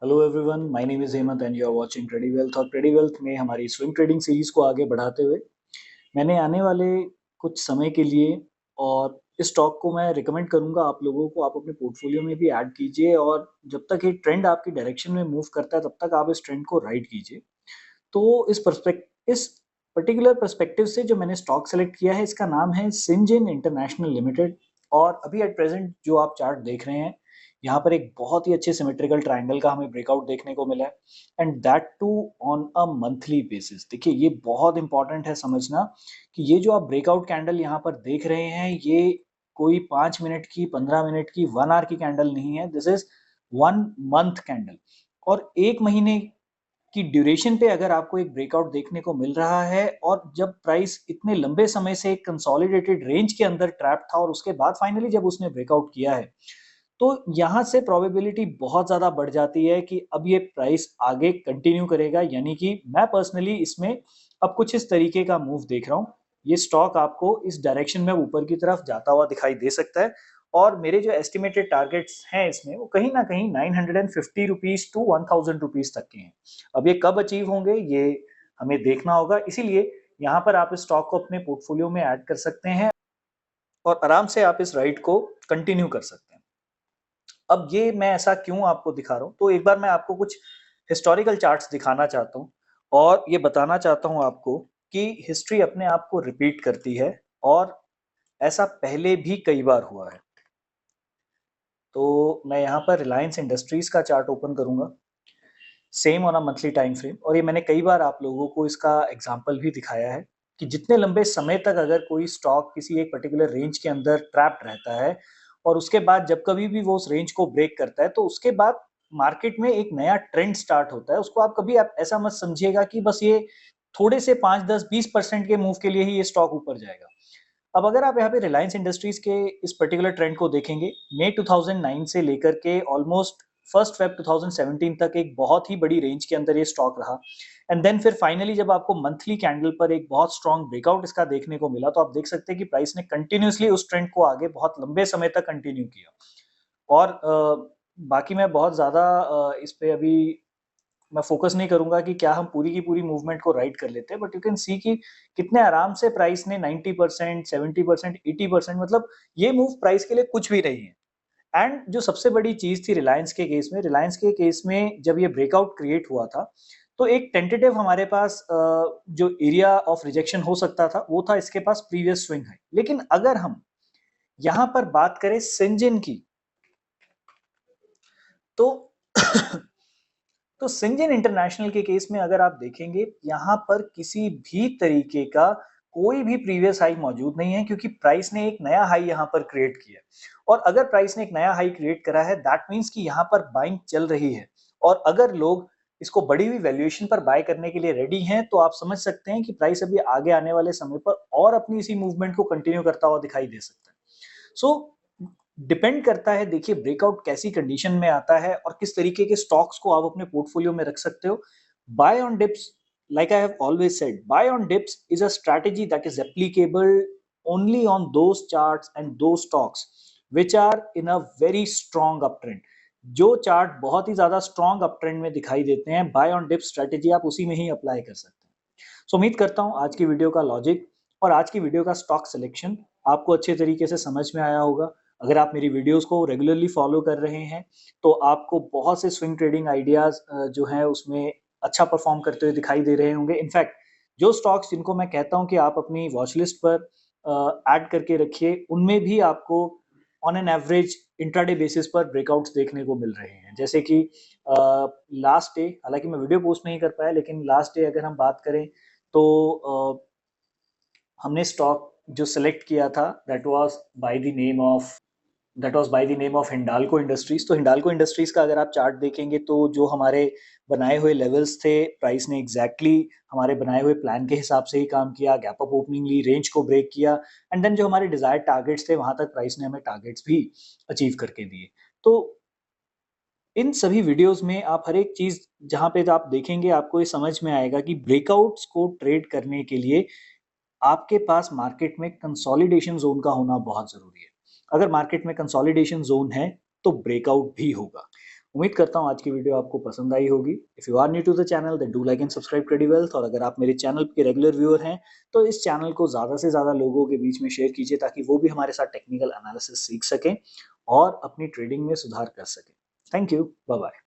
Hello everyone, my name is Hemant and you are watching Trady Wealth. और Trady Wealth में हमारी swing trading series को आगे बढ़ाते हुए मैंने आने वाले कुछ समय के लिए और इस स्टॉक को मैं रिकमेंड करूँगा आप लोगों को, आप अपने पोर्टफोलियो में भी ऐड कीजिए और जब तक एक ट्रेंड आपकी डायरेक्शन में मूव करता है, तब तक आप इस ट्रेंड को राइड कीजिए। तो इस पर्टिकुलर पर्सपेक्टिव से जो मैंने स्टॉक सेलेक्ट किया है, इसका नाम है सिंजिन इंटरनेशनल लिमिटेड। और अभी एट प्रेज़ेंट जो आप चार्ट देख रहे हैं, यहाँ पर एक बहुत ही अच्छे सिमेट्रिकल ट्रायंगल का हमें ब्रेकआउट देखने को मिला है and that too on a monthly basis. देखिए, ये बहुत इंपॉर्टेंट है समझना कि ये जो आप ब्रेकआउट कैंडल यहाँ पर देख रहे हैं, ये कोई 5 मिनट की, 15 मिनट की, 1 आवर की कैंडल नहीं है। This is 1 month candle. और 1 महीने की ड्यूरेशन पे अगर आपको एक ब्रेकआउट देखने को मिल रहा है और जब प्राइस इतने लंबे समय से एक कंसोलिडेटेड रेंज के अंदर ट्रैप था और उसके बाद फाइनली जब उसने ब्रेकआउट किया है, तो यहाँ से प्रोबेबिलिटी बहुत ज़्यादा बढ़ जाती है कि अब ये प्राइस आगे कंटिन्यू करेगा। यानी कि मैं पर्सनली इसमें अब कुछ इस तरीके का मूव देख रहा हूँ। ये स्टॉक आपको इस डायरेक्शन में ऊपर की तरफ जाता हुआ दिखाई दे सकता है और मेरे जो एस्टिमेटेड टारगेट्स हैं इसमें, वो कहीं न कहीं ₹950 टू ₹1000 तक के हैं। अब ये कब अचीव होंगे, ये हमें देखना होगा। इसीलिए यहाँ पर आप इस स्टॉक को अपने पोर्टफोलियो में ऐड कर सकते हैं और आराम से आप इस राइड को कंटिन्यू कर सकते हैं। अब ये मैं ऐसा क्यों आपको दिखा रहा हूँ, तो एक बार मैं आपको कुछ हिस्टोरिकल चार्ट्स दिखाना चाहता हूँ और ये बताना चाहता हूँ आपको कि हिस्ट्री अपने आप को रिपीट करती है और ऐसा पहले भी कई बार हुआ है। तो मैं यहाँ पर रिलायंस इंडस्ट्रीज का चार्ट ओपन करूंगा, same on a monthly time frame. और ये मैंने कई बार आप लोगों को इसका एग्जांपल भी दिखाया है कि जितने लंबे समय तक अगर कोई स्टॉक किसी एक पर्टिकुलर रेंज के अंदर ट्रैप्ड रहता है और उसके बाद जब कभी भी वो उस रेंज को ब्रेक करता है, तो उसके बाद मार्केट में एक नया ट्रेंड स्टार्ट होता है। उसको आप कभी आप ऐसा मत समझिएगा कि बस ये थोड़े से 5, 10, 20% के मूव के लिए ही ये स्टॉक ऊपर जाएगा। अब अगर आप यहाँ पे रिलायंस इंडस्ट्रीज के इस पर्टिकुलर ट्रेंड को देखेंगे, मई 2009 से लेकर के ऑलमोस्ट फर्स्ट फेब 2017 तक एक बहुत ही बड़ी रेंज के अंदर ये स्टॉक रहा एंड देन फिर फाइनली जब आपको मंथली कैंडल पर एक बहुत स्ट्रॉन्ग ब्रेकआउट इसका देखने को मिला, तो आप देख सकते हैं कि प्राइस ने कंटिन्यूअसली उस ट्रेंड को आगे बहुत लंबे समय तक कंटिन्यू किया। और बाकी मैं बहुत ज्यादा इस पे अभी मैं फोकस नहीं करूंगा कि क्या हम पूरी की पूरी मूवमेंट को राइड कर लेते हैं, बट यू कैन सी कि कितने आराम से प्राइस ने 90%, 70%, 80%, मतलब ये मूव प्राइस के लिए कुछ भी नहीं है। एंड जो सबसे बड़ी चीज थी रिलायंस के केस में जब ये ब्रेकआउट क्रिएट हुआ था, तो एक टेंटेटिव हमारे पास जो एरिया ऑफ रिजेक्शन हो सकता था, वो था इसके पास प्रीवियस स्विंग है। लेकिन अगर हम यहाँ पर बात करें सिंजिन की, तो तो सिंजिन इंटरनेशनल के केस में अगर आप देखेंगे, यहाँ पर किसी भी तरीके का कोई भी प्रीवियस हाई मौजूद नहीं है, क्योंकि प्राइस ने एक नया हाई यहाँ पर क्रिएट किया। और अगर प्राइस ने एक नया हाई क्रिएट करा है, दैट मीन्स कि यहाँ पर बाइंग चल रही है। और अगर लोग इसको बढ़ी हुई वैल्यूएशन पर बाय करने के लिए रेडी हैं, तो आप समझ सकते हैं कि प्राइस अभी आगे आने वाले समय पर और अपनी इसी मूवमेंट को कंटिन्यू करता हुआ दिखाई दे सकता है। सो डिपेंड करता है, देखिए ब्रेकआउट कैसी कंडीशन में आता है और किस तरीके के स्टॉक्स को आप अपने पोर्टफोलियो में रख सकते हो। Buy on dips, like I have always said, buy on dips is a strategy that is applicable only on those charts and those stocks which are in a very strong uptrend। जो chart बहुत ही ज्यादा strong uptrend में दिखाई देते हैं, bye on dip strategy आप उसी में ही अप्लाई कर सकते हैं। सो उम्मीद करता हूं आज की वीडियो का लॉजिक और आज की वीडियो का स्टॉक सिलेक्शन आपको अच्छे तरीके से समझ में आया होगा। अगर आप मेरी वीडियोस को रेगुलरली फॉलो कर रहे हैं, तो आपको बहुत से स्विंग ट्रेडिंग आइडियाज जो हैं उसमें अच्छा परफॉर्म करते हुए दिखाई दे रहे होंगे। इनफैक्ट जो स्टॉक्स जिनको मैं कहता हूं कि आप अपनी वॉच लिस्ट पर ऐड करके रखिए, उनमें भी आपको on an average intraday basis पर ब्रेकआउट्स देखने को मिल रहे हैं। जैसे कि लास्ट डे, हालांकि मैं वीडियो पोस्ट नहीं कर पाया, लेकिन लास्ट डे अगर हम बात करें, तो हमने स्टॉक जो सिलेक्ट किया था, that was by the name of Hindalco industries. तो हिंडाल्को इंडस्ट्रीज का अगर आप चार्ट देखेंगे, तो जो हमारे बनाए हुए लेवल्स थे, प्राइस ने एग्जैक्टली हमारे बनाए हुए प्लान के हिसाब से ही काम किया, गैप अप ओपनिंग ली, रेंज को ब्रेक किया एंड देन जो हमारे डिजायर्ड टारगेट्स थे, वहां तक प्राइस ने हमें टारगेट्स भी अचीव करके दिए। तो इन सभी वीडियोस में आप हर एक चीज जहां पे आप देखेंगे, आपको ये समझ में आएगा कि ब्रेकआउट्स को ट्रेड करने के लिए आपके पास मार्केट में कंसोलिडेशन जोन का होना बहुत जरूरी है। अगर मार्केट में कंसोलिडेशन जोन है, तो ब्रेकआउट भी होगा। उम्मीद करता हूँ आज की वीडियो आपको पसंद आई होगी। If you are new to the channel then do like and subscribe Trady Wealth, और अगर आप मेरे चैनल के रेगुलर व्यूअर हैं तो इस चैनल को ज़्यादा से ज़्यादा लोगों के बीच में शेयर कीजिए ताकि वो भी हमारे साथ टेक्निकल एनालिसिस सीख सकें और अपनी ट्रेडिंग में सुधार कर सकें। Thank you, bye bye.